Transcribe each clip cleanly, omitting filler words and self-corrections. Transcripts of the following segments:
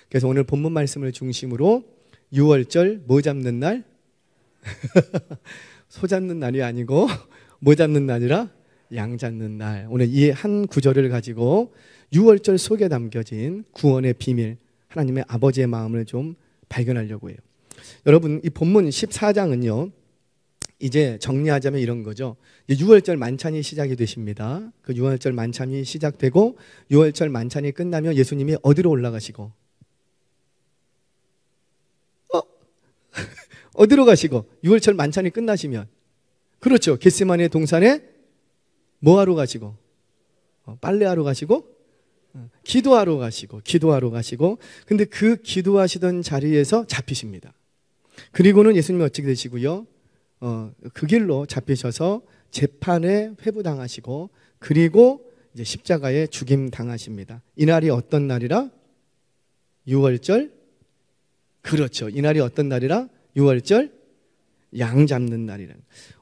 그래서 오늘 본문 말씀을 중심으로 6월절 뭐 잡는 날? 소 잡는 날이 아니고 뭐 잡는 날이라? 양 잡는 날. 오늘 이 한 구절을 가지고 6월절 속에 담겨진 구원의 비밀, 하나님의 아버지의 마음을 좀 발견하려고 해요. 여러분, 이 본문 14장은요 이제 정리하자면 이런 거죠. 6월절 만찬이 시작이 되십니다. 그 6월절 만찬이 시작되고 6월절 만찬이 끝나면 예수님이 어디로 올라가시고 어디로 가시고 6월절 만찬이 끝나시면 그렇죠. 겟세마네 동산에 뭐하러 가시고 빨래하러 가시고 기도하러 가시고 근데 그 기도하시던 자리에서 잡히십니다. 그리고는 예수님이 어떻게 되시고요? 그 길로 잡히셔서 재판에 회부당하시고 그리고 이제 십자가에 죽임 당하십니다. 이날이 어떤 날이라? 6월절. 그렇죠. 이날이 어떤 날이라? 6월절 양 잡는 날이라.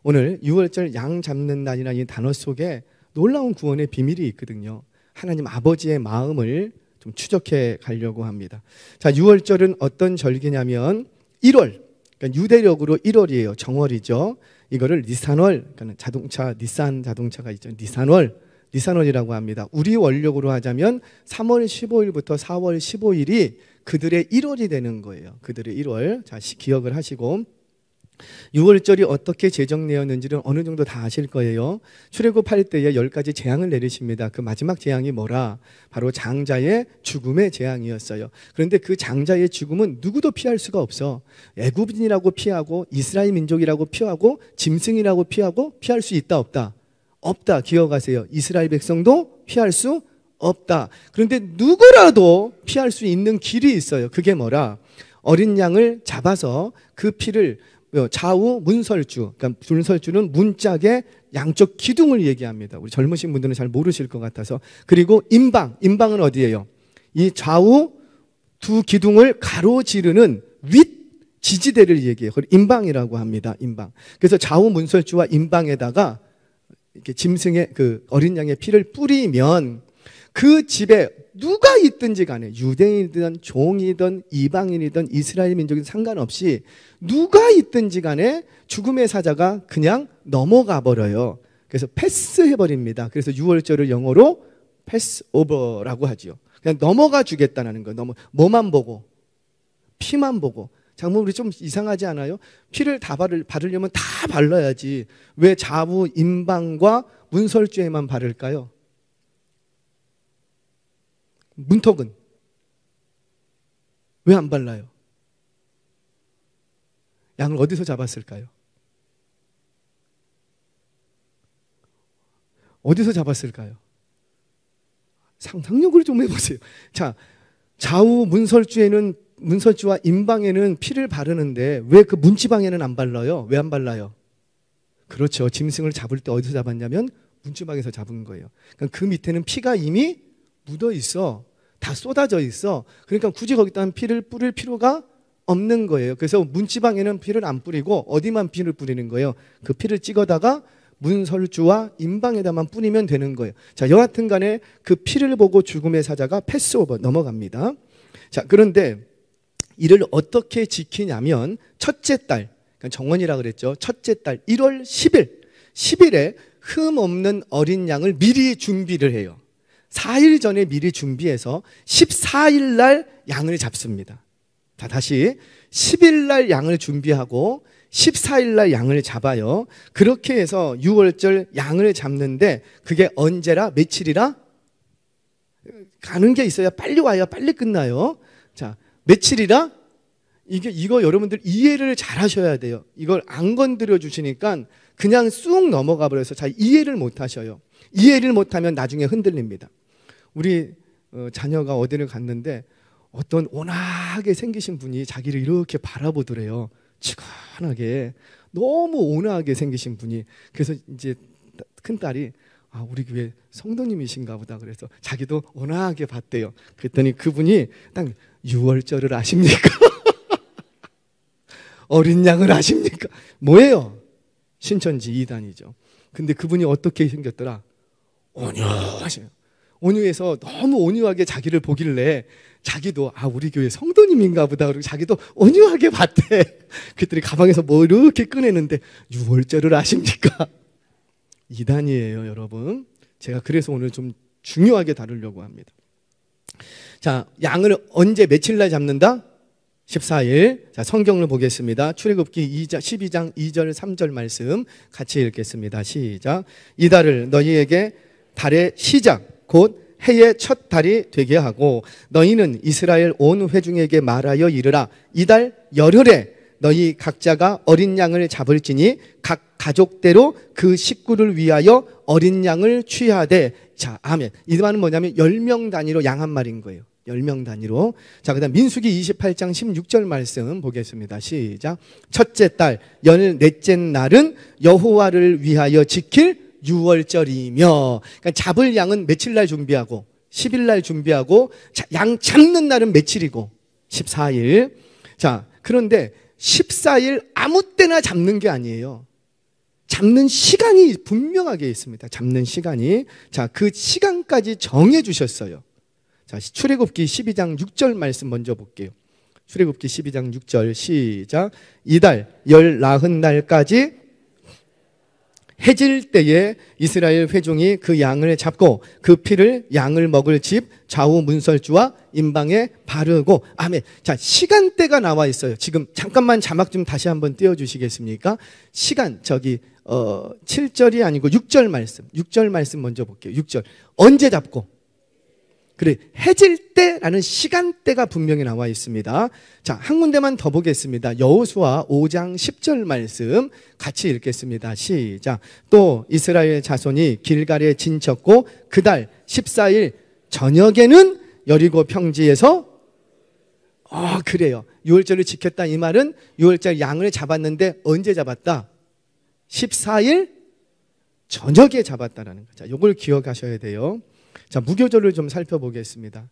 오늘 6월절 양 잡는 날이라는 이 단어 속에 놀라운 구원의 비밀이 있거든요. 하나님 아버지의 마음을 좀 추적해 가려고 합니다. 자, 6월절은 어떤 절기냐면 1월, 그러니까 유대력으로 1월이에요. 정월이죠. 이거를 니산월, 그러니까 자동차, 닛산 자동차가 있죠. 니산월이라고 합니다. 우리 원력으로 하자면 3월 15일부터 4월 15일이 그들의 1월이 되는 거예요. 그들의 1월. 자, 기억을 하시고 6월절이 어떻게 제정되었는지는 어느 정도 다 아실 거예요. 출애굽할 때에 10가지 재앙을 내리십니다. 그 마지막 재앙이 뭐라? 바로 장자의 죽음의 재앙이었어요. 그런데 그 장자의 죽음은 누구도 피할 수가 없어. 애굽인이라고 피하고 이스라엘 민족이라고 피하고 짐승이라고 피하고 피할 수 있다 없다? 없다. 기억하세요. 이스라엘 백성도 피할 수 없다. 그런데 누구라도 피할 수 있는 길이 있어요. 그게 뭐라? 어린 양을 잡아서 그 피를 좌우 문설주, 그러니까 문설주는 문짝의 양쪽 기둥을 얘기합니다. 우리 젊으신 분들은 잘 모르실 것 같아서. 그리고 임방은 어디예요? 이 좌우 두 기둥을 가로지르는 윗 지지대를 얘기해요. 그걸 임방이라고 합니다. 임방. 그래서 좌우 문설주와 임방에다가 이렇게 짐승의 그 어린 양의 피를 뿌리면 그 집에 누가 있든지 간에 유대인이든 종이든 이방인이든 이스라엘 민족이든 상관없이 누가 있든지 간에 죽음의 사자가 그냥 넘어가 버려요. 그래서 패스해버립니다. 그래서 6월절을 영어로 패스오버라고 하죠. 그냥 넘어가 주겠다는 거예요. 뭐만 보고 피만 보고. 장모님 우리 좀 이상하지 않아요? 피를 다 바르려면 다 발라야지 왜 좌우 임방과 문설주에만 바를까요? 문턱은 왜 안 발라요? 양을 어디서 잡았을까요? 어디서 잡았을까요? 상상력을 좀 해보세요. 자, 좌우 문설주와 임방에는 피를 바르는데 왜 그 문지방에는 안 발라요? 왜 안 발라요? 그렇죠. 짐승을 잡을 때 어디서 잡았냐면 문지방에서 잡은 거예요. 그러니까 그 밑에는 피가 이미 묻어 있어. 다 쏟아져 있어. 그러니까 굳이 거기다 피를 뿌릴 필요가 없는 거예요. 그래서 문지방에는 피를 안 뿌리고 어디만 피를 뿌리는 거예요? 그 피를 찍어다가 문설주와 임방에다만 뿌리면 되는 거예요. 자, 여하튼 간에 그 피를 보고 죽음의 사자가 패스오버 넘어갑니다. 자, 그런데 이를 어떻게 지키냐면 첫째 달, 그러니까 정원이라 그랬죠. 첫째 달 1월 10일에 흠 없는 어린 양을 미리 준비를 해요. 4일 전에 미리 준비해서 14일 날 양을 잡습니다. 자, 다시 10일 날 양을 준비하고 14일 날 양을 잡아요. 그렇게 해서 6월절 양을 잡는데 그게 언제라? 며칠이라? 가는 게 있어야 빨리 와요? 빨리 끝나요? 자, 며칠이라? 이거 여러분들 이해를 잘 하셔야 돼요. 이걸 안 건드려 주시니까 그냥 쑥 넘어가 버려서 잘 이해를 못 하셔요. 이해를 못하면 나중에 흔들립니다. 우리 자녀가 어디를 갔는데 어떤 온화하게 생기신 분이 자기를 이렇게 바라보더래요. 치근하게 너무 온화하게 생기신 분이. 그래서 이제 큰딸이 우리 교회 성도님이신가 보다 그래서 자기도 온화하게 봤대요. 그랬더니 그분이 딱 6월절을 아십니까? 어린 양을 아십니까? 뭐예요? 신천지 2단이죠. 근데 그분이 어떻게 생겼더라? 온유하셔요. 온유해서 너무 온유하게 자기를 보길래 자기도 우리 교회 성도님인가 보다 그러고 자기도 온유하게 봤대. 그랬더니 가방에서 뭐 이렇게 꺼내는데 6월절을 아십니까? 이단이에요, 여러분. 제가 그래서 오늘 좀 중요하게 다루려고 합니다. 자, 양을 언제 며칠 날 잡는다? 14일. 자, 성경을 보겠습니다. 출애굽기 12장 2절 3절 말씀 같이 읽겠습니다. 시작. 이달을 너희에게 달의 시작 곧 해의 첫 달이 되게 하고 너희는 이스라엘 온 회중에게 말하여 이르라. 이달 열흘에 너희 각자가 어린 양을 잡을지니 각 가족대로 그 식구를 위하여 어린 양을 취하되. 자, 아멘. 이 말은 뭐냐면 10명 단위로 양 한 마리인 거예요. 10명 단위로. 자, 그 다음 민수기 28장 16절 말씀 보겠습니다. 시작. 첫째 달 14째 날은 여호와를 위하여 지킬 6월절이며. 그러니까 잡을 양은 며칠 날 준비하고 10일 날 준비하고, 양 잡는 날은 며칠이고 14일. 자, 그런데 14일 아무 때나 잡는 게 아니에요. 잡는 시간이 분명하게 있습니다. 잡는 시간이. 자, 그 시간까지 정해 주셨어요. 자, 출애굽기 12장 6절 말씀 먼저 볼게요. 출애굽기 12장 6절 시작. 이달 14날까지 해질 때에 이스라엘 회중이 그 양을 잡고 그 피를 양을 먹을 집 좌우 문설주와 임방에 바르고. 아멘. 자, 시간대가 나와 있어요. 지금 잠깐만 자막 좀 다시 한번 띄워주시겠습니까? 시간 7절이 아니고 6절 말씀. 6절 말씀 먼저 볼게요. 6절. 언제 잡고? 그래, 해질 때라는 시간대가 분명히 나와 있습니다. 자, 한 군데만 더 보겠습니다. 여호수아 5장 10절 말씀 같이 읽겠습니다. 시작. 또 이스라엘 자손이 길갈에 진쳤고 그달 14일 저녁에는 여리고 평지에서 그래요. 6월절을 지켰다. 이 말은 6월절 양을 잡았는데 언제 잡았다? 14일 저녁에 잡았다라는 거죠. 이걸 기억하셔야 돼요. 자, 무교절을 좀 살펴보겠습니다.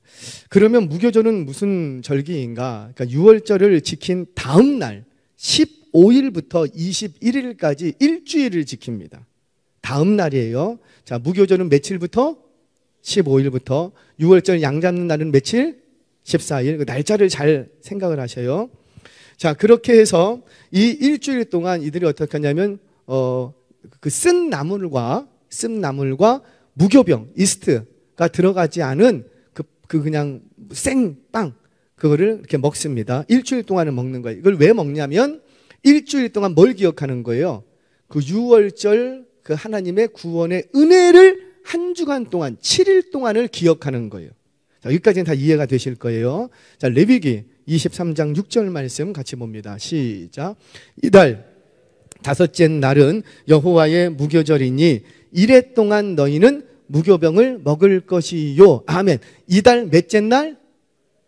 그러면 무교절은 무슨 절기인가? 그러니까 6월절을 지킨 다음 날 15일부터 21일까지 일주일을 지킵니다. 다음 날이에요. 자, 무교절은 며칠부터? 15일부터. 6월절 양 잡는 날은 며칠? 14일. 그 날짜를 잘 생각을 하셔요. 자, 그렇게 해서 이 일주일 동안 이들이 어떻게 하냐면 그 쓴 나물과 무교병, 이스트가 들어가지 않은 그냥 생빵 그거를 이렇게 먹습니다. 일주일 동안을 먹는 거예요. 이걸 왜 먹냐면 일주일 동안 뭘 기억하는 거예요? 그 6월절 그 하나님의 구원의 은혜를 한 주간 동안 7일 동안을 기억하는 거예요. 자, 여기까지는 다 이해가 되실 거예요. 자, 레위기 23장 6절 말씀 같이 봅니다. 시작. 이달 다섯째 날은 여호와의 무교절이니 이래 동안 너희는 무교병을 먹을 것이요. 아멘. 이달 몇째 날?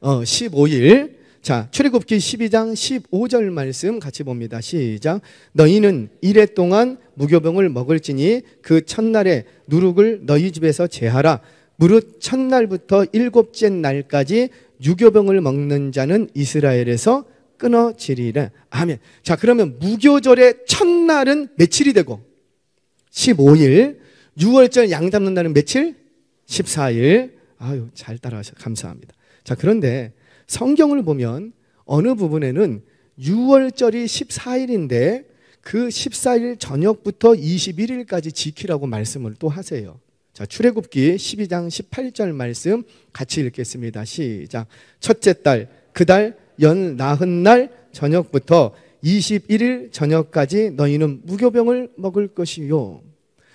15일. 자, 출애굽기 12장 15절 말씀 같이 봅니다. 시작. 너희는 이래 동안 무교병을 먹을지니 그 첫날에 누룩을 너희 집에서 제하라. 무릇 첫날부터 일곱째 날까지 유교병을 먹는 자는 이스라엘에서 끊어지리라. 아멘. 자, 그러면 무교절의 첫날은 며칠이 되고 15일. 6월절 양 잡는 날은 며칠? 14일. 아유, 잘 따라하셔서 감사합니다. 자, 그런데 성경을 보면 어느 부분에는 6월절이 14일인데 그 14일 저녁부터 21일까지 지키라고 말씀을 또 하세요. 자, 출애굽기 12장 18절 말씀 같이 읽겠습니다. 시작. 첫째 달, 그달 나흔날 저녁부터 21일 저녁까지 너희는 무교병을 먹을 것이요.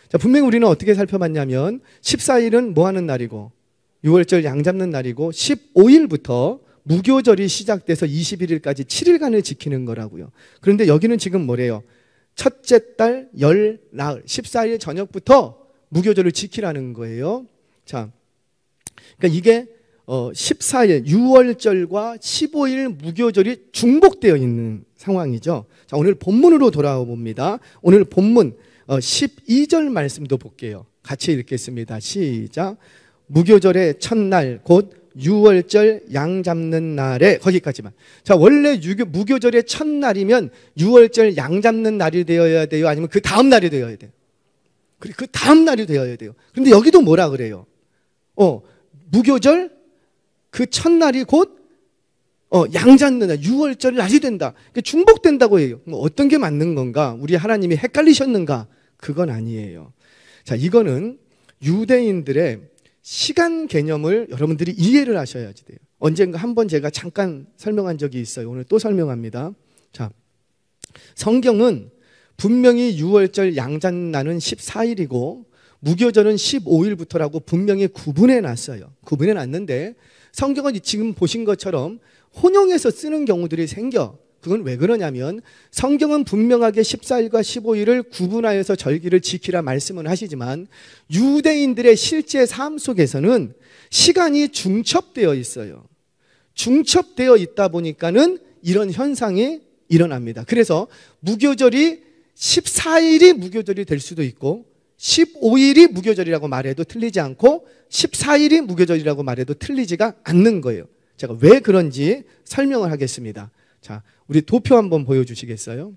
자, 분명히 우리는 어떻게 살펴봤냐면 14일은 뭐 하는 날이고 6월절 양 잡는 날이고 15일부터 무교절이 시작돼서 21일까지 7일간을 지키는 거라고요. 그런데 여기는 지금 뭐래요? 첫째 달 나흘 14일 저녁부터 무교절을 지키라는 거예요. 자, 그러니까 이게 14일 6월절과 15일 무교절이 중복되어 있는 상황이죠. 자, 오늘 본문으로 돌아와 봅니다. 오늘 본문 12절 말씀도 볼게요. 같이 읽겠습니다. 시작. 무교절의 첫날 곧 6월절 양 잡는 날에 거기까지만. 자, 원래 무교절의 첫날이면 6월절 양 잡는 날이 되어야 돼요? 아니면 그 다음 날이 되어야 돼요? 그래, 그 다음 날이 되어야 돼요. 그런데 여기도 뭐라 그래요? 무교절 그 첫날이 곧 양잡는 날, 6월절 날이 된다. 그러니까 중복된다고 해요. 어떤 게 맞는 건가? 우리 하나님이 헷갈리셨는가? 그건 아니에요. 자, 이거는 유대인들의 시간 개념을 여러분들이 이해를 하셔야지 돼요. 언젠가 한번 제가 잠깐 설명한 적이 있어요. 오늘 또 설명합니다. 자, 성경은 분명히 6월절 양잡나는 14일이고 무교절은 15일부터라고 분명히 구분해 놨어요. 구분해 놨는데 성경은 지금 보신 것처럼 혼용해서 쓰는 경우들이 생겨. 그건 왜 그러냐면 성경은 분명하게 14일과 15일을 구분하여서 절기를 지키라 말씀을 하시지만 유대인들의 실제 삶 속에서는 시간이 중첩되어 있어요. 중첩되어 있다 보니까는 이런 현상이 일어납니다. 그래서 무교절이 14일이 무교절이 될 수도 있고 15일이 무교절이라고 말해도 틀리지 않고 14일이 무교절이라고 말해도 틀리지가 않는 거예요. 제가 왜 그런지 설명을 하겠습니다. 자, 우리 도표 한번 보여주시겠어요?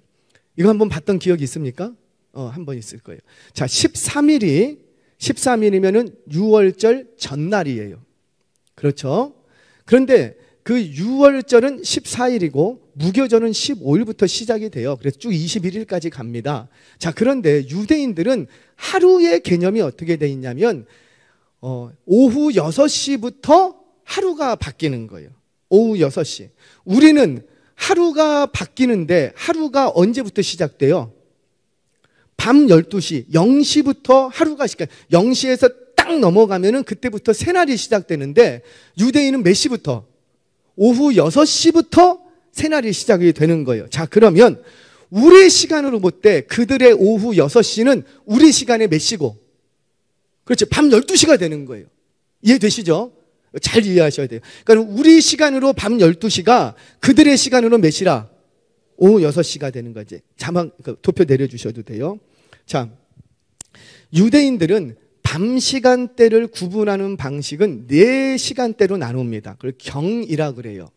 이거 한번 봤던 기억이 있습니까? 한번 있을 거예요. 자, 13일이면은 6월절 전날이에요. 그렇죠? 그런데 그 6월절은 14일이고 무교절은 15일부터 시작이 돼요. 그래서 쭉 21일까지 갑니다. 자, 그런데 유대인들은 하루의 개념이 어떻게 돼 있냐면 오후 6시부터 하루가 바뀌는 거예요. 오후 6시. 우리는 하루가 바뀌는데 하루가 언제부터 시작돼요? 밤 12시, 0시부터 하루가 시작. 0시에서 딱 넘어가면은 그때부터 새날이 시작되는데 유대인은 몇 시부터? 오후 6시부터 새날이 시작이 되는 거예요. 자, 그러면 우리 시간으로 볼 때 그들의 오후 6시는 우리 시간의 몇 시고? 그렇죠. 밤 12시가 되는 거예요. 이해되시죠? 잘 이해하셔야 돼요. 그러니까 우리 시간으로 밤 12시가 그들의 시간으로 몇 시라? 오후 6시가 되는 거지. 자막 도표 내려주셔도 돼요. 자, 유대인들은 밤 시간대를 구분하는 방식은 4시간대로 나눕니다. 그걸 경이라 그래요.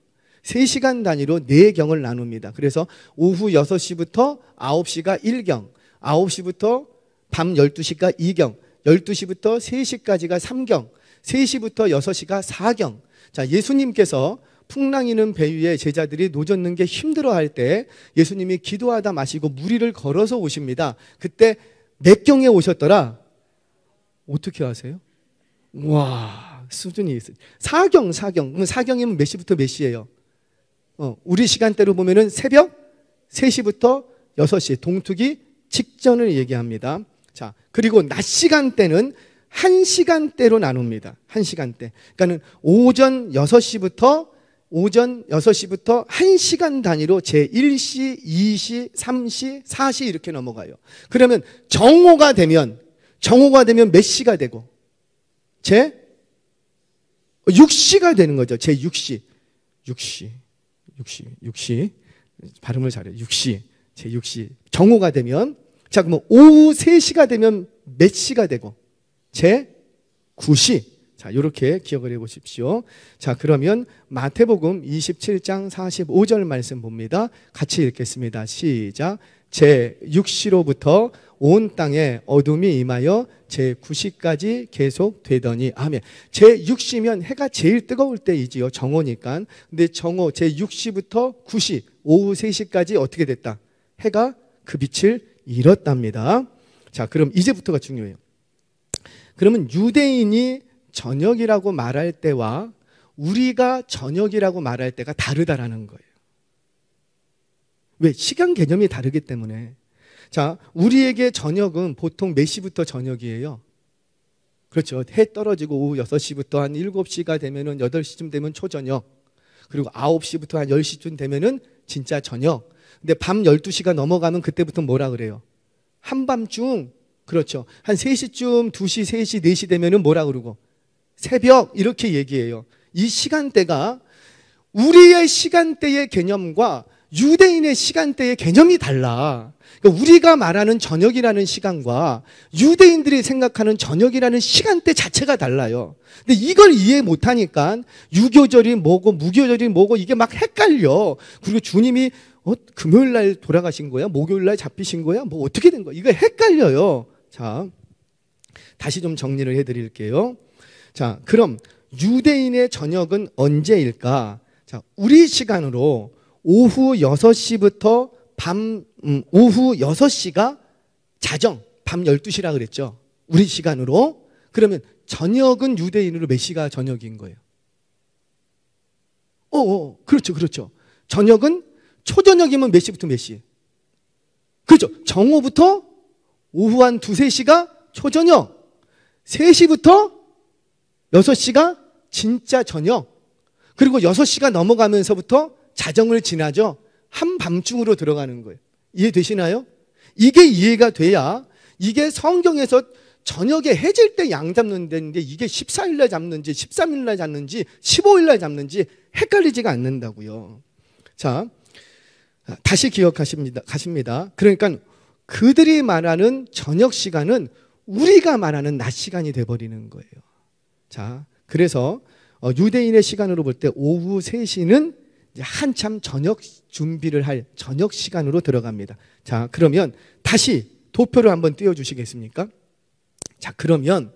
3시간 단위로 4경을 나눕니다. 그래서 오후 6시부터 9시가 1경, 9시부터 밤 12시가 2경, 12시부터 3시까지가 3경, 3시부터 6시가 4경. 자, 예수님께서 풍랑이는 배 위에 제자들이 노젓는 게 힘들어할 때 예수님이 기도하다 마시고 무리를 걸어서 오십니다. 그때 몇 경에 오셨더라? 어떻게 아세요? 와, 수준이 있어요. 4경. 4경이면 몇 시부터 몇 시예요? 우리 시간대로 보면은 새벽 3시부터 6시, 동투기 직전을 얘기합니다. 자, 그리고 낮 시간대는 1시간대로 나눕니다. 1시간대. 그러니까는 오전 6시부터 1시간 단위로 제1시, 2시, 3시, 4시 이렇게 넘어가요. 그러면 정오가 되면 몇 시가 되고? 제 6시가 되는 거죠. 제 6시. 6시. 발음을 잘해요. 6시. 제 6시. 정오가 되면, 자, 그러면 오후 3시가 되면 몇 시가 되고? 제 9시. 자, 이렇게 기억을 해 보십시오. 자, 그러면 마태복음 27장 45절 말씀 봅니다. 같이 읽겠습니다. 시작. 제 6시로부터 온 땅에 어둠이 임하여 제 9시까지 계속 되더니. 아멘. 제 6시면 해가 제일 뜨거울 때이지요. 정오니까. 근데 정오 제 6시부터 9시 오후 3시까지 어떻게 됐다? 해가 그 빛을 잃었답니다. 자, 그럼 이제부터가 중요해요. 그러면 유대인이 저녁이라고 말할 때와 우리가 저녁이라고 말할 때가 다르다라는 거예요. 왜? 시간 개념이 다르기 때문에. 자, 우리에게 저녁은 보통 몇 시부터 저녁이에요? 그렇죠. 해 떨어지고 오후 6시부터 한 7시가 되면은 8시쯤 되면 초저녁. 그리고 9시부터 한 10시쯤 되면은 진짜 저녁. 근데 밤 12시가 넘어가면 그때부터 뭐라 그래요? 한밤중. 그렇죠. 한 3시쯤, 2시, 3시, 4시 되면은 뭐라 그러고? 새벽. 이렇게 얘기해요. 이 시간대가 우리의 시간대의 개념과 유대인의 시간대의 개념이 달라. 그러니까 우리가 말하는 저녁이라는 시간과 유대인들이 생각하는 저녁이라는 시간대 자체가 달라요. 근데 이걸 이해 못하니까 유교절이 뭐고 무교절이 뭐고 이게 막 헷갈려. 그리고 주님이 금요일 날 돌아가신 거야? 목요일 날 잡히신 거야? 뭐 어떻게 된 거야? 이거 헷갈려요. 자, 다시 좀 정리를 해드릴게요. 자, 그럼 유대인의 저녁은 언제일까? 자, 우리 시간으로 오후 6시부터 오후 6시가 자정, 밤 12시라 그랬죠. 우리 시간으로. 그러면 저녁은 유대인으로 몇 시가 저녁인 거예요? 그렇죠, 그렇죠. 저녁은 초저녁이면 몇 시부터 몇 시? 그렇죠. 정오부터 오후 한 2, 3시가 초저녁, 3시부터 6시가 진짜 저녁, 그리고 6시가 넘어가면서부터 자정을 지나죠. 한밤중으로 들어가는 거예요. 이해되시나요? 이게 이해가 돼야 이게 성경에서 저녁에 해질 때 양 잡는 데인데 이게 14일날 잡는지 13일날 잡는지 15일날 잡는지 헷갈리지가 않는다고요. 자, 다시 가십니다. 그러니까 그들이 말하는 저녁 시간은 우리가 말하는 낮 시간이 돼버리는 거예요. 자, 그래서 유대인의 시간으로 볼 때 오후 3시는 한참 저녁 준비를 할 저녁 시간으로 들어갑니다. 자, 그러면 다시 도표를 한번 띄워주시겠습니까? 자, 그러면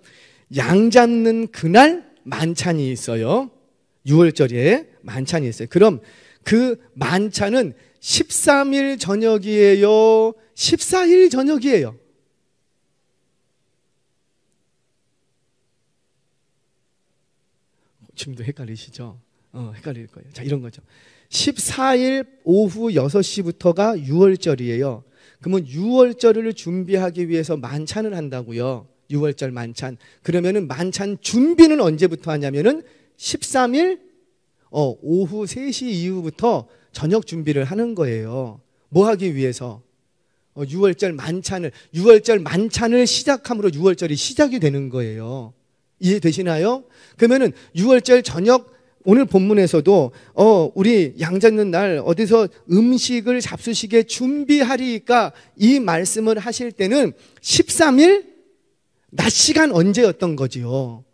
양 잡는 그날 만찬이 있어요. 6월절에 만찬이 있어요. 그럼 그 만찬은 13일 저녁이에요? 14일 저녁이에요? 지금도 헷갈리시죠? 헷갈릴 거예요. 자, 이런 거죠. 14일 오후 6시부터가 6월절이에요. 그러면 6월절을 준비하기 위해서 만찬을 한다고요. 6월절 만찬. 그러면은 만찬 준비는 언제부터 하냐면은 13일 오후 3시 이후부터 저녁 준비를 하는 거예요. 뭐 하기 위해서? 6월절 만찬을 시작함으로 6월절이 시작이 되는 거예요. 이해되시나요? 그러면은 6월절 저녁, 오늘 본문에서도 우리 양 잡는 날 어디서 음식을 잡수시게 준비하리까 이 말씀을 하실 때는 13일 낮 시간 언제였던 거지요.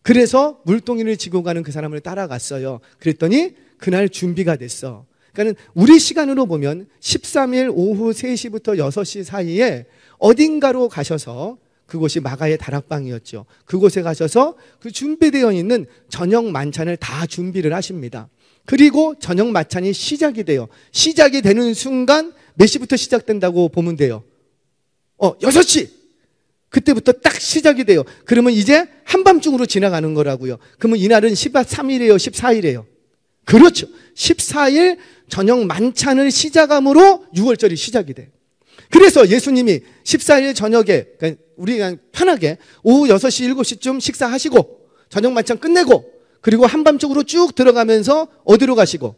그래서 물동이를 지고 가는 그 사람을 따라갔어요. 그랬더니 그날 준비가 됐어. 그러니까 우리 시간으로 보면 13일 오후 3시부터 6시 사이에 어딘가로 가셔서, 그곳이 마가의 다락방이었죠. 그곳에 가셔서 그 준비되어 있는 저녁 만찬을 다 준비를 하십니다. 그리고 저녁 만찬이 시작이 돼요. 시작이 되는 순간 몇 시부터 시작된다고 보면 돼요? 6시! 그때부터 딱 시작이 돼요. 그러면 이제 한밤중으로 지나가는 거라고요. 그러면 이날은 13일이에요? 14일이에요? 그렇죠. 14일 저녁 만찬을 시작함으로 6월절이 시작이 돼요. 그래서 예수님이 14일 저녁에, 그러니까 우리가 편하게 오후 6시, 7시쯤 식사하시고 저녁 만찬 끝내고 그리고 한밤중으로 쭉 들어가면서 어디로 가시고?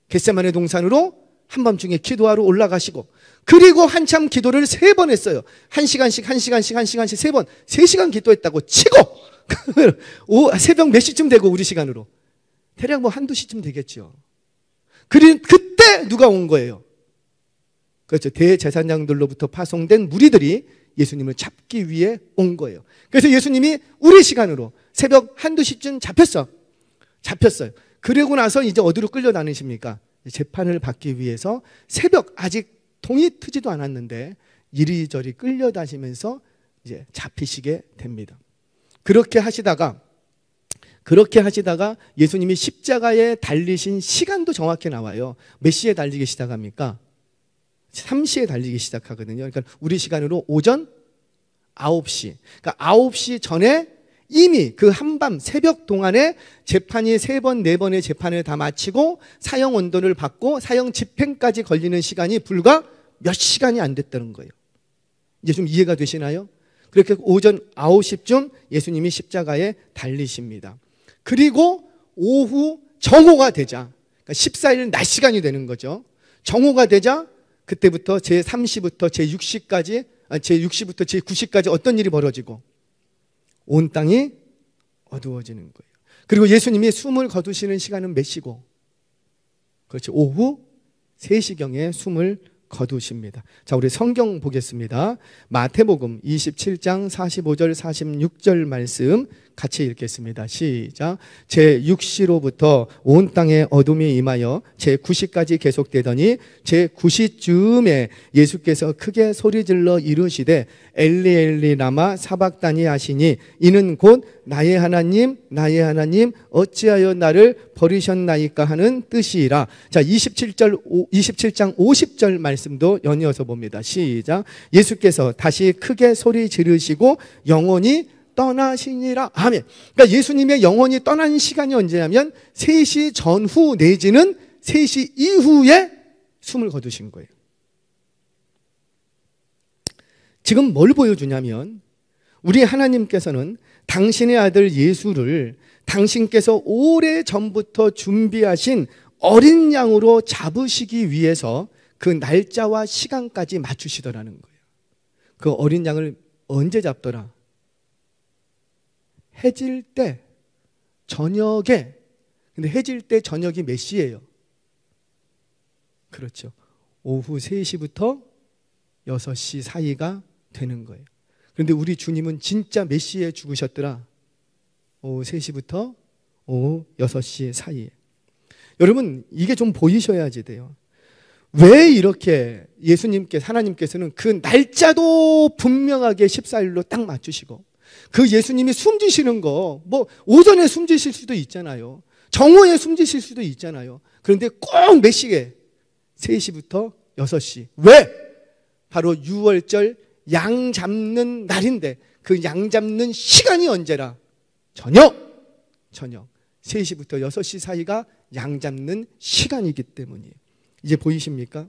겟세마네 동산으로 한밤중에 기도하러 올라가시고, 그리고 한참 기도를 3번 했어요. 1시간씩 3번, 3시간 기도했다고 치고 새벽 몇 시쯤 되고 우리 시간으로? 대략 뭐 1~2시쯤 되겠죠. 그때 누가 온 거예요? 그렇죠. 대제사장들로부터 파송된 무리들이 예수님을 잡기 위해 온 거예요. 그래서 예수님이 우리 시간으로 새벽 1~2시쯤 잡혔어요. 그러고 나서 이제 어디로 끌려다니십니까? 재판을 받기 위해서 새벽, 아직 동이 트지도 않았는데 이리저리 끌려다니면서 이제 잡히시게 됩니다. 그렇게 하시다가 예수님이 십자가에 달리신 시간도 정확히 나와요. 몇 시에 달리기 시작합니까? 3시에 달리기 시작하거든요. 그러니까 우리 시간으로 오전 9시. 그러니까 9시 전에 이미 그 한밤 새벽 동안에 재판이 3번, 4번의 재판을 다 마치고 사형 원도를 받고 사형 집행까지 걸리는 시간이 불과 몇 시간이 안 됐다는 거예요. 이제 좀 이해가 되시나요? 그렇게 오전 9시쯤 예수님이 십자가에 달리십니다. 그리고 오후 정오가 되자, 그러니까 14일 낮 시간이 되는 거죠. 정오가 되자 그때부터 제3시부터 제6시까지, 제6시부터 제9시까지 어떤 일이 벌어지고 온 땅이 어두워지는 거예요. 그리고 예수님이 숨을 거두시는 시간은 몇 시고? 그렇죠. 오후 3시경에 숨을 거두십니다. 자, 우리 성경 보겠습니다. 마태복음 27장 45절 46절 말씀 같이 읽겠습니다. 시작. 제6시로부터 온 땅에 어둠이 임하여 제9시까지 계속되더니 제9시쯤에 예수께서 크게 소리질러 이르시되 엘리 엘리 라마 사박다니 하시니 이는 곧 나의 하나님 어찌하여 나를 버리셨나이까 하는 뜻이라. 자, 27장 50절 말씀도 연이어서 봅니다. 시작. 예수께서 다시 크게 소리 지르시고 영원히 떠나시니라. 아멘. 그러니까 예수님의 영원히 떠난 시간이 언제냐면 3시 전후 내지는 3시 이후에 숨을 거두신 거예요. 지금 뭘 보여주냐면 우리 하나님께서는 당신의 아들 예수를 당신께서 오래전부터 준비하신 어린 양으로 잡으시기 위해서 그 날짜와 시간까지 맞추시더라는 거예요. 그 어린 양을 언제 잡더라? 해질 때 저녁에. 근데 해질 때 저녁이 몇 시예요? 그렇죠. 오후 3시부터 6시 사이가 되는 거예요. 그런데 우리 주님은 진짜 몇 시에 죽으셨더라? 오후 3시부터 오후 6시 사이에. 여러분, 이게 좀 보이셔야지 돼요. 왜 이렇게 하나님께서는 그 날짜도 분명하게 14일로 딱 맞추시고, 그 예수님이 숨지시는 거, 오전에 숨지실 수도 있잖아요. 정오에 숨지실 수도 있잖아요. 그런데 꼭 몇 시에? 3시부터 6시. 왜? 바로 6월절 양 잡는 날인데 그 양 잡는 시간이 언제라? 저녁. 3시부터 6시 사이가 양 잡는 시간이기 때문이에요. 이제 보이십니까?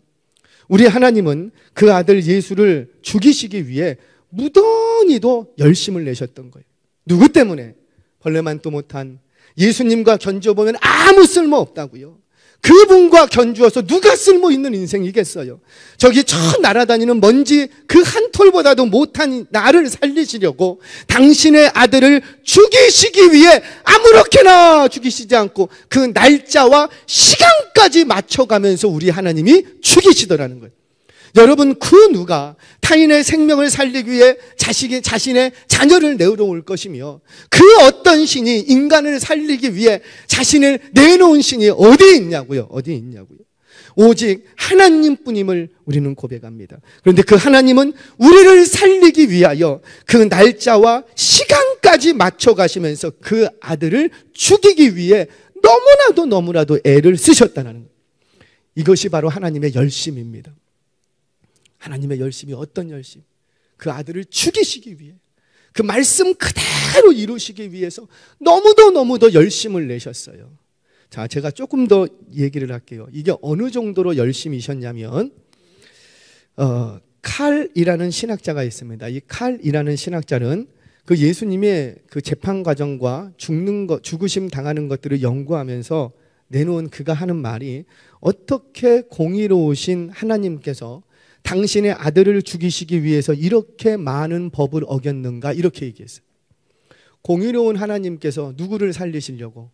우리 하나님은 그 아들 예수를 죽이시기 위해 무던히도 열심을 내셨던 거예요. 누구 때문에? 벌레만도 못한 예수님과 견주어보면 아무 쓸모 없다고요. 그분과 견주어서 누가 쓸모 있는 인생이겠어요? 저기 저 날아다니는 먼지 그 한 톨보다도 못한 나를 살리시려고 당신의 아들을 죽이시기 위해 아무렇게나 죽이시지 않고 그 날짜와 시간까지 맞춰가면서 우리 하나님이 죽이시더라는 거예요. 여러분, 그 누가 타인의 생명을 살리기 위해 자신의 자녀를 내어올 것이며 그 어떤 신이 인간을 살리기 위해 자신을 내놓은 신이 어디 있냐고요? 오직 하나님뿐임을 우리는 고백합니다. 그런데 그 하나님은 우리를 살리기 위하여 그 날짜와 시간까지 맞춰 가시면서 그 아들을 죽이기 위해 너무나도 애를 쓰셨다는 거예요. 이것이 바로 하나님의 열심입니다. 하나님의 열심이 어떤 열심? 그 아들을 죽이시기 위해, 그 말씀 그대로 이루시기 위해서 너무도 열심을 내셨어요. 자, 제가 조금 더 얘기를 할게요. 이게 어느 정도로 열심이셨냐면 칼이라는 신학자가 있습니다. 이 칼이라는 신학자는 그 예수님의 그 재판 과정과 죽으심 당하는 것들을 연구하면서 내놓은 그가 하는 말이, 어떻게 공의로우신 하나님께서 당신의 아들을 죽이시기 위해서 이렇게 많은 법을 어겼는가, 이렇게 얘기했어요. 공의로운 하나님께서 누구를 살리시려고?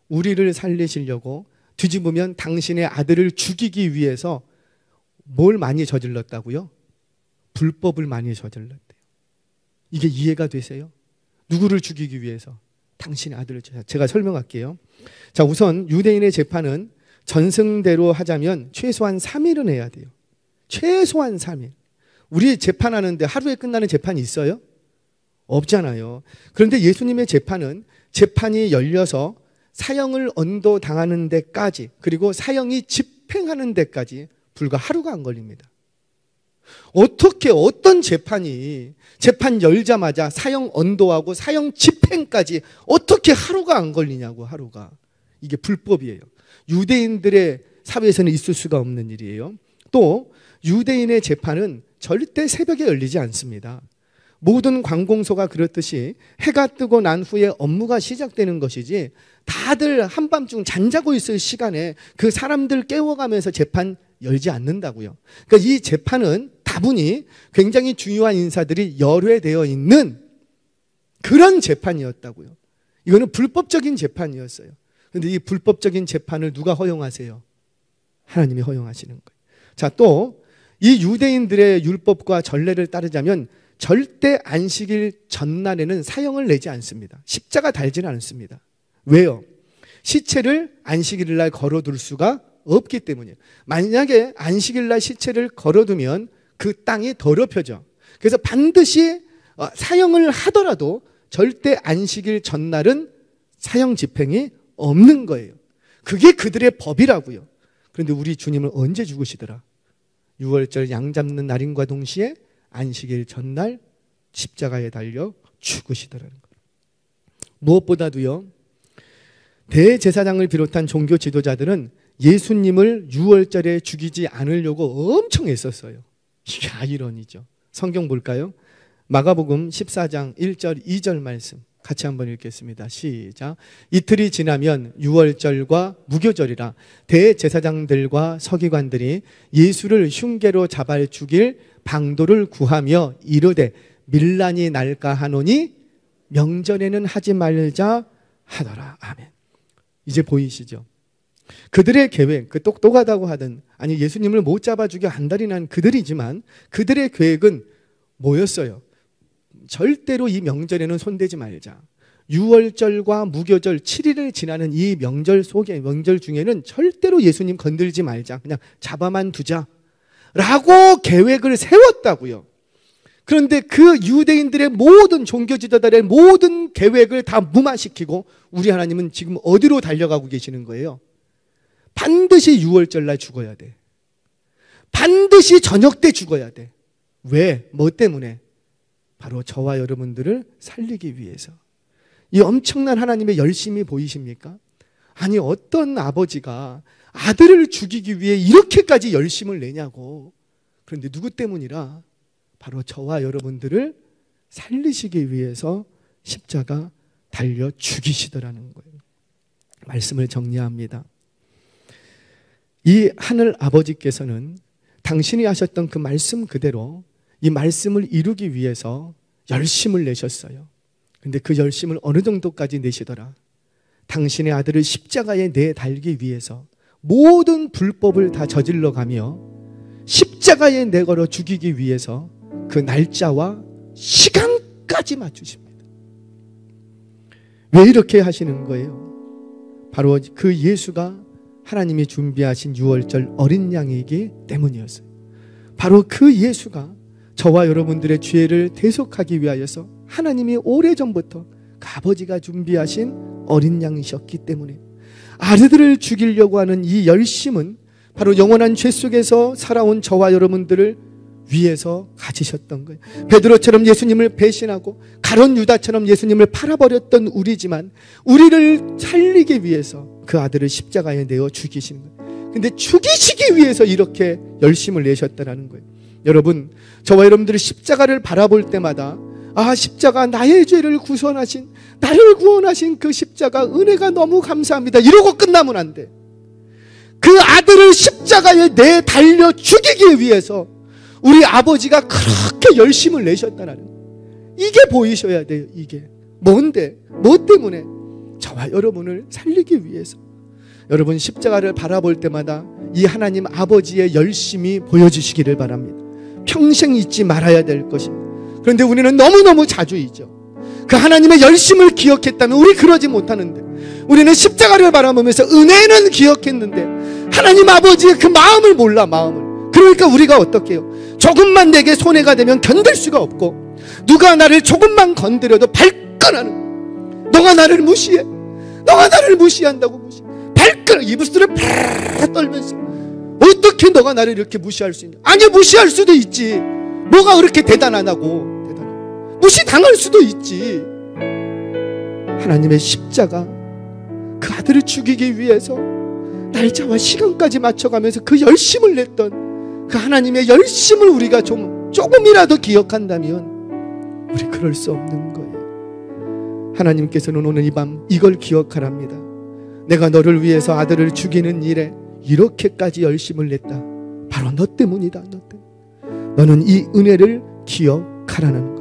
우리를 살리시려고 뒤집으면 당신의 아들을 죽이기 위해서 뭘 많이 저질렀다고요? 불법을 많이 저질렀대요. 이게 이해가 되세요? 누구를 죽이기 위해서? 당신의 아들을. 제가 설명할게요. 자, 우선 유대인의 재판은 전승대로 하자면 최소한 3일은 해야 돼요. 최소한 3일. 우리 재판하는데 하루에 끝나는 재판이 있어요? 없잖아요. 그런데 예수님의 재판은 재판이 열려서 사형을 언도당하는 데까지, 그리고 사형이 집행하는 데까지 불과 하루가 안 걸립니다. 어떻게 어떤 재판이 재판 열자마자 사형 언도하고 사형 집행까지 어떻게 하루가 안 걸리냐고, 하루가. 이게 불법이에요. 유대인들의 사회에서는 있을 수가 없는 일이에요. 또 유대인의 재판은 절대 새벽에 열리지 않습니다. 모든 관공서가 그렇듯이 해가 뜨고 난 후에 업무가 시작되는 것이지, 다들 한밤중 잠자고 있을 시간에 그 사람들 깨워가면서 재판 열지 않는다고요. 그러니까 이 재판은 다분히 굉장히 중요한 인사들이 열회되어 있는 그런 재판이었다고요. 이거는 불법적인 재판이었어요. 그런데 이 불법적인 재판을 누가 허용하세요? 하나님이 허용하시는 거예요. 자, 또 이 유대인들의 율법과 전례를 따르자면 절대 안식일 전날에는 사형을 내지 않습니다. 십자가 달지는 않습니다. 왜요? 시체를 안식일 날 걸어둘 수가 없기 때문이에요. 만약에 안식일 날 시체를 걸어두면 그 땅이 더럽혀져. 그래서 반드시 사형을 하더라도 절대 안식일 전날은 사형 집행이 없는 거예요. 그게 그들의 법이라고요. 그런데 우리 주님은 언제 죽으시더라? 6월절 양 잡는 날인과 동시에 안식일 전날 십자가에 달려 죽으시더라는 거예요. 무엇보다도요, 대제사장을 비롯한 종교 지도자들은 예수님을 6월절에 죽이지 않으려고 엄청 애썼어요. 이게 아이러니죠. 성경 볼까요? 마가복음 14장 1절 2절 말씀 같이 한번 읽겠습니다. 시작. 이틀이 지나면 6월절과 무교절이라 대제사장들과 서기관들이 예수를 흉계로 잡아 죽일 방도를 구하며 이르되 밀란이 날까 하노니 명절에는 하지 말자 하더라. 아멘. 이제 보이시죠? 그들의 계획, 그 똑똑하다고 하던, 아니 예수님을 못 잡아 죽여 한 달이 난 그들이지만 그들의 계획은 뭐였어요? 절대로 이 명절에는 손대지 말자. 6월절과 무교절 7일을 지나는 이 명절 속에, 명절 중에는 절대로 예수님 건들지 말자. 그냥 잡아만 두자. 라고 계획을 세웠다고요. 그런데 그 유대인들의 모든 종교 지도자들의 모든 계획을 다 무마시키고 우리 하나님은 지금 어디로 달려가고 계시는 거예요? 반드시 6월절 날 죽어야 돼. 반드시 저녁 때 죽어야 돼. 왜? 뭐 때문에? 바로 저와 여러분들을 살리기 위해서. 이 엄청난 하나님의 열심이 보이십니까? 아니 어떤 아버지가 아들을 죽이기 위해 이렇게까지 열심을 내냐고. 그런데 누구 때문이라? 바로 저와 여러분들을 살리시기 위해서 십자가 달려 죽이시더라는 거예요. 말씀을 정리합니다. 이 하늘 아버지께서는 당신이 하셨던 그 말씀 그대로 이 말씀을 이루기 위해서 열심을 내셨어요. 그런데 그 열심을 어느 정도까지 내시더라? 당신의 아들을 십자가에 내달기 위해서 모든 불법을 다 저질러 가며 십자가에 내걸어 죽이기 위해서 그 날짜와 시간까지 맞추십니다. 왜 이렇게 하시는 거예요? 바로 그 예수가 하나님이 준비하신 6월절 어린 양이기 때문이었어요. 바로 그 예수가 저와 여러분들의 죄를 대속하기 위하여서 하나님이 오래전부터 그 아버지가 준비하신 어린 양이셨기 때문에 아들을 죽이려고 하는 이 열심은 바로 영원한 죄 속에서 살아온 저와 여러분들을 위해서 가지셨던 거예요. 베드로처럼 예수님을 배신하고 가룟 유다처럼 예수님을 팔아버렸던 우리지만 우리를 살리기 위해서 그 아들을 십자가에 내어 죽이신 거예요. 근데 죽이시기 위해서 이렇게 열심을 내셨다는 거예요. 여러분, 저와 여러분들이 십자가를 바라볼 때마다 아, 십자가 나의 죄를 구원하신, 나를 구원하신 그 십자가 은혜가 너무 감사합니다 이러고 끝나면 안 돼. 그 아들을 십자가에 내달려 죽이기 위해서 우리 아버지가 그렇게 열심을 내셨다는 거예요. 이게 보이셔야 돼요. 이게 뭔데? 뭐 때문에? 저와 여러분을 살리기 위해서. 여러분, 십자가를 바라볼 때마다 이 하나님 아버지의 열심이 보여주시기를 바랍니다. 평생 잊지 말아야 될 것입니다. 그런데 우리는 너무너무 자주 잊죠. 그 하나님의 열심을 기억했다면 우리 그러지 못하는데, 우리는 십자가를 바라보면서 은혜는 기억했는데 하나님 아버지의 그 마음을 몰라. 마음을. 그러니까 우리가 어떻게 해요? 조금만 내게 손해가 되면 견딜 수가 없고, 누가 나를 조금만 건드려도 발끈하는, 너가 나를 무시해, 너가 나를 무시한다고 무시해, 발끈, 입술을 팍 떨면서 어떻게 너가 나를 이렇게 무시할 수 있냐? 아니, 무시할 수도 있지. 뭐가 그렇게 대단하다고. 무시당할 수도 있지. 하나님의 십자가, 그 아들을 죽이기 위해서 날짜와 시간까지 맞춰가면서 그 열심을 냈던 그 하나님의 열심을 우리가 조금이라도 기억한다면 우리 그럴 수 없는 거예요. 하나님께서는 오늘 이 밤 이걸 기억하랍니다. 내가 너를 위해서 아들을 죽이는 일에 이렇게까지 열심을 냈다. 바로 너 때문이다. 너 때문에. 너는 이 은혜를 기억하라는 것.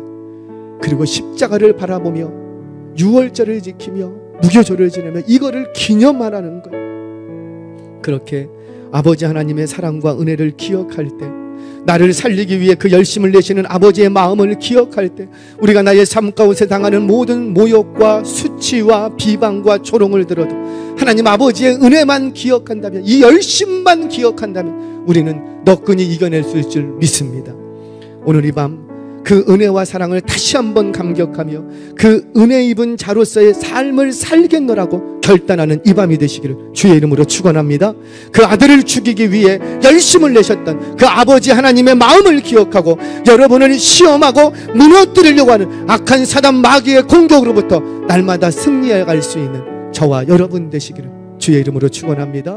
그리고 십자가를 바라보며 6월절을 지키며 무교절을 지내며 이거를 기념하라는 것. 그렇게 아버지 하나님의 사랑과 은혜를 기억할 때 나를 살리기 위해 그 열심을 내시는 아버지의 마음을 기억할 때 우리가 나의 삶 가운데 당하는 모든 모욕과 수치와 비방과 조롱을 들어도 하나님 아버지의 은혜만 기억한다면, 이 열심만 기억한다면 우리는 너끈히 이겨낼 수 있을 줄 믿습니다. 오늘 이 밤 그 은혜와 사랑을 다시 한번 감격하며 그 은혜 입은 자로서의 삶을 살겠노라고 결단하는 이 밤이 되시기를 주의 이름으로 축원합니다. 그 아들을 죽이기 위해 열심을 내셨던 그 아버지 하나님의 마음을 기억하고 여러분을 시험하고 무너뜨리려고 하는 악한 사단 마귀의 공격으로부터 날마다 승리해 갈 수 있는 저와 여러분 되시기를 주의 이름으로 축원합니다.